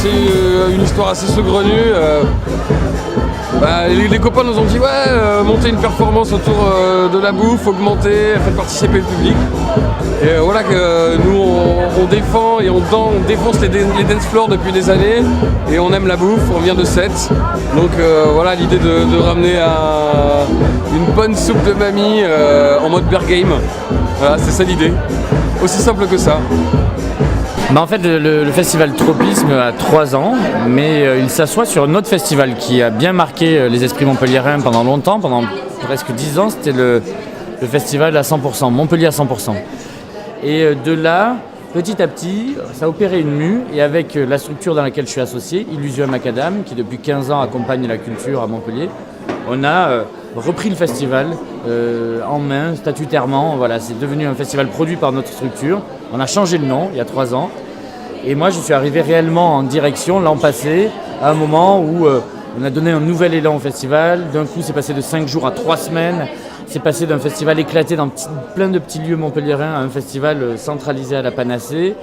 c'est une histoire assez saugrenue. Les copains nous ont dit monter une performance autour de la bouffe, augmenter, faire participer le public. Et voilà que nous on défend et on défonce les dance floors depuis des années et on aime la bouffe, on vient de Sète. Donc voilà l'idée de ramener une bonne soupe de mamie en mode bear game. Voilà, c'est ça l'idée. Aussi simple que ça. En fait, le festival Tropisme a 3 ans, mais il s'assoit sur un autre festival qui a bien marqué les esprits montpelliérains pendant longtemps, pendant presque 10 ans, c'était le festival à 100%, Montpellier à 100%. Et de là, petit à petit, ça a opéré une mue, et avec la structure dans laquelle je suis associé, Illusion Macadam, qui depuis 15 ans accompagne la culture à Montpellier, on a repris le festival en main, statutairement. Voilà, c'est devenu un festival produit par notre structure. On a changé le nom il y a 3 ans. Et moi, je suis arrivé réellement en direction l'an passé, à un moment où on a donné un nouvel élan au festival. D'un coup, c'est passé de 5 jours à 3 semaines. C'est passé d'un festival éclaté dans plein de petits lieux montpelliérains à un festival centralisé à la Panacée.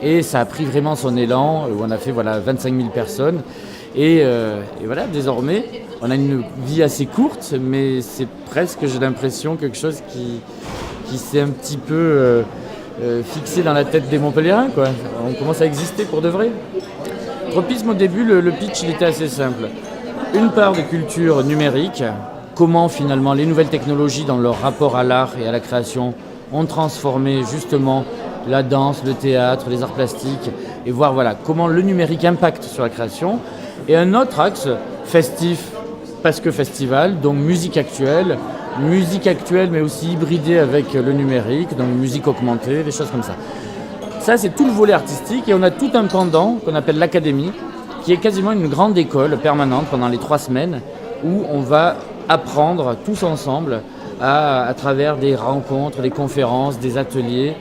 Et ça a pris vraiment son élan, où on a fait 25 000 personnes. Et voilà, désormais, on a une vie assez courte, mais c'est presque, j'ai l'impression, quelque chose qui s'est un petit peu fixé dans la tête des Montpelliérains, quoi. On commence à exister pour de vrai. Tropisme, au début, le pitch, il était assez simple. Une part de culture numérique, comment finalement les nouvelles technologies dans leur rapport à l'art et à la création ont transformé justement la danse, le théâtre, les arts plastiques, et voir comment le numérique impacte sur la création. Et un autre axe festif, parce que festival, donc musique actuelle mais aussi hybridée avec le numérique, donc musique augmentée, des choses comme ça. Ça, c'est tout le volet artistique, et on a tout un pendant qu'on appelle l'académie, qui est quasiment une grande école permanente pendant les 3 semaines, où on va apprendre tous ensemble à travers des rencontres, des conférences, des ateliers,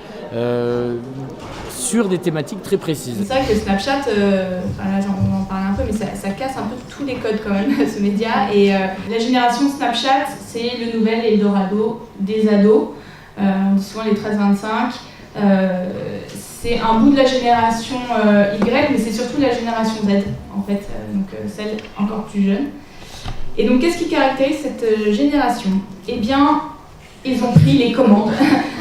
sur des thématiques très précises. C'est vrai que Snapchat, là on en parle un peu, mais ça casse un peu tous les codes quand même, ce média. Et la génération Snapchat, c'est le nouvel Eldorado des ados. On dit souvent les 13-25. C'est un bout de la génération Y, mais c'est surtout la génération Z, en fait, donc celle encore plus jeune. Et donc qu'est-ce qui caractérise cette génération ? Eh bien, ils ont pris les commandes.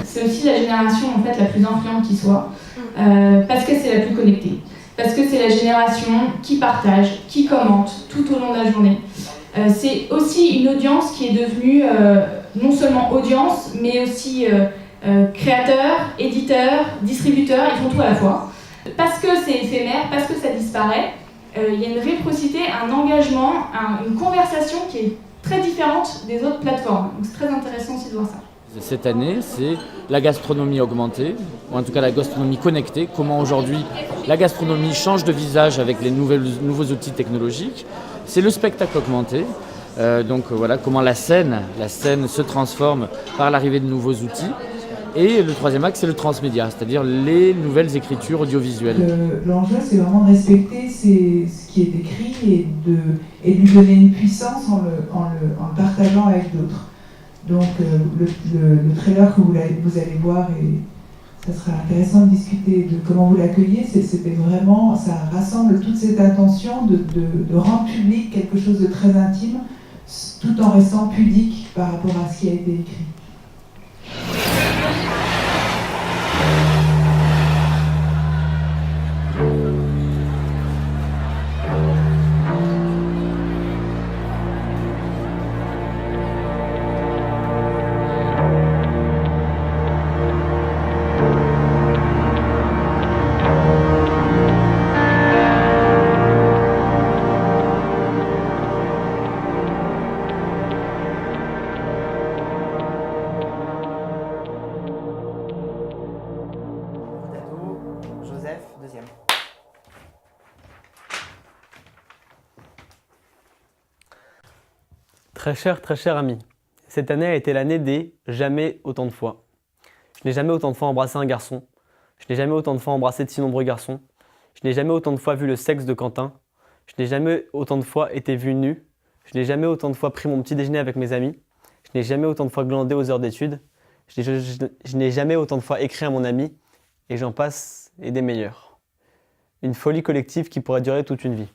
C'est aussi la génération en fait la plus influente qui soit, parce que c'est la plus connectée, parce que c'est la génération qui partage, qui commente tout au long de la journée. C'est aussi une audience qui est devenue non seulement audience, mais aussi créateurs, éditeurs, distributeurs, ils font tout à la fois. Parce que c'est éphémère, parce que ça disparaît, il y a une réciprocité, un engagement, une conversation qui est très différente des autres plateformes. Donc c'est très intéressant aussi de voir ça. Cette année, c'est la gastronomie augmentée, ou en tout cas la gastronomie connectée. Comment aujourd'hui la gastronomie change de visage avec les nouveaux outils technologiques. C'est le spectacle augmenté. Comment la scène se transforme par l'arrivée de nouveaux outils. Et le troisième axe, c'est le transmédia, c'est-à-dire les nouvelles écritures audiovisuelles. L'enjeu, c'est vraiment de respecter ce qui est écrit et de lui donner une puissance en le partageant avec d'autres. Donc le trailer que vous allez voir, et ça sera intéressant de discuter de comment vous l'accueillez, c'était vraiment, ça rassemble toute cette intention de rendre public quelque chose de très intime, tout en restant pudique par rapport à ce qui a été écrit. Deuxième. Très cher ami, cette année a été l'année des jamais autant de fois. Je n'ai jamais autant de fois embrassé un garçon. Je n'ai jamais autant de fois embrassé de si nombreux garçons. Je n'ai jamais autant de fois vu le sexe de Quentin. Je n'ai jamais autant de fois été vu nu. Je n'ai jamais autant de fois pris mon petit déjeuner avec mes amis. Je n'ai jamais autant de fois glandé aux heures d'études. Je n'ai jamais autant de fois écrit à mon ami. Et j'en passe, et des meilleurs. Une folie collective qui pourrait durer toute une vie.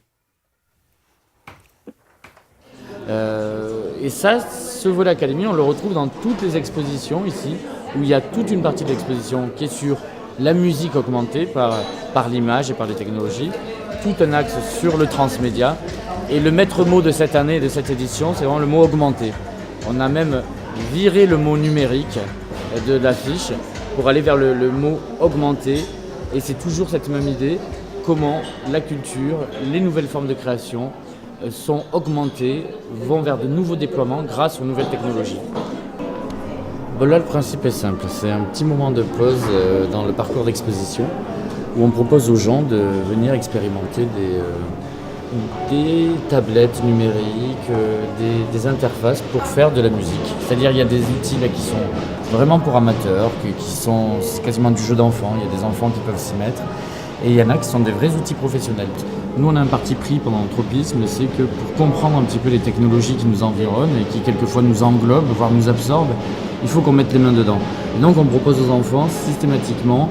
Et ça, ce volet académie, on le retrouve dans toutes les expositions ici, où il y a toute une partie de l'exposition qui est sur la musique augmentée par l'image et par les technologies, tout un axe sur le transmédia. Et le maître mot de cette année et de cette édition, c'est vraiment le mot augmenté. On a même viré le mot numérique de l'affiche pour aller vers le mot augmenté. Et c'est toujours cette même idée, comment la culture, les nouvelles formes de création sont augmentées, vont vers de nouveaux déploiements grâce aux nouvelles technologies. Bon, là, le principe est simple, c'est un petit moment de pause dans le parcours d'exposition où on propose aux gens de venir expérimenter des tablettes numériques, des interfaces pour faire de la musique. C'est-à-dire il y a des outils là, qui sont vraiment pour amateurs, c'est quasiment du jeu d'enfant, il y a des enfants qui peuvent s'y mettre. Et il y en a qui sont des vrais outils professionnels. Nous, on a un parti pris pendant le tropisme, c'est que pour comprendre un petit peu les technologies qui nous environnent et qui quelquefois nous englobent, voire nous absorbent, il faut qu'on mette les mains dedans. Et donc on propose aux enfants systématiquement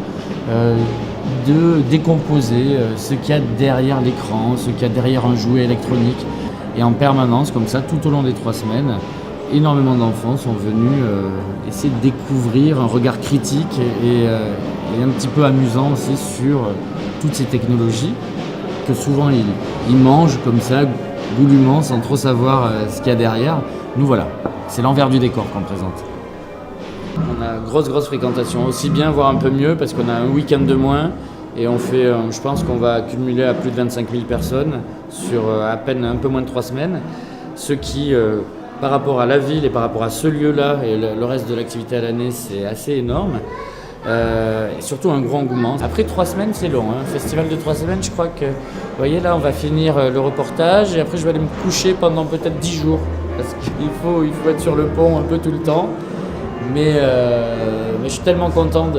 de décomposer ce qu'il y a derrière l'écran, ce qu'il y a derrière un jouet électronique. Et en permanence, comme ça, tout au long des 3 semaines, énormément d'enfants sont venus essayer de découvrir un regard critique et un petit peu amusant aussi sur toutes ces technologies que souvent ils mangent comme ça, goulûment, sans trop savoir ce qu'il y a derrière. Nous voilà, c'est l'envers du décor qu'on présente. On a grosse fréquentation, aussi bien voire un peu mieux parce qu'on a un week-end de moins et on fait, je pense qu'on va accumuler à plus de 25 000 personnes sur à peine un peu moins de 3 semaines, ce qui par rapport à la ville et par rapport à ce lieu-là et le reste de l'activité à l'année, c'est assez énorme. Et surtout un gros engouement. Après 3 semaines, c'est long. Un festival de 3 semaines, je crois que, vous voyez là, on va finir le reportage et après je vais aller me coucher pendant peut-être 10 jours. Parce qu'il faut être sur le pont un peu tout le temps. Mais je suis tellement content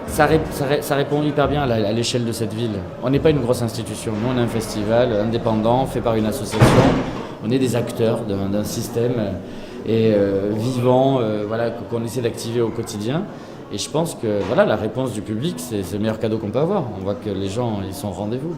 ça répond hyper bien à l'échelle de cette ville. On n'est pas une grosse institution. Nous, on est un festival indépendant, fait par une association. On est des acteurs d'un système vivant voilà, qu'on essaie d'activer au quotidien. Et je pense que voilà, la réponse du public, c'est le meilleur cadeau qu'on peut avoir. On voit que les gens ils sont au rendez-vous.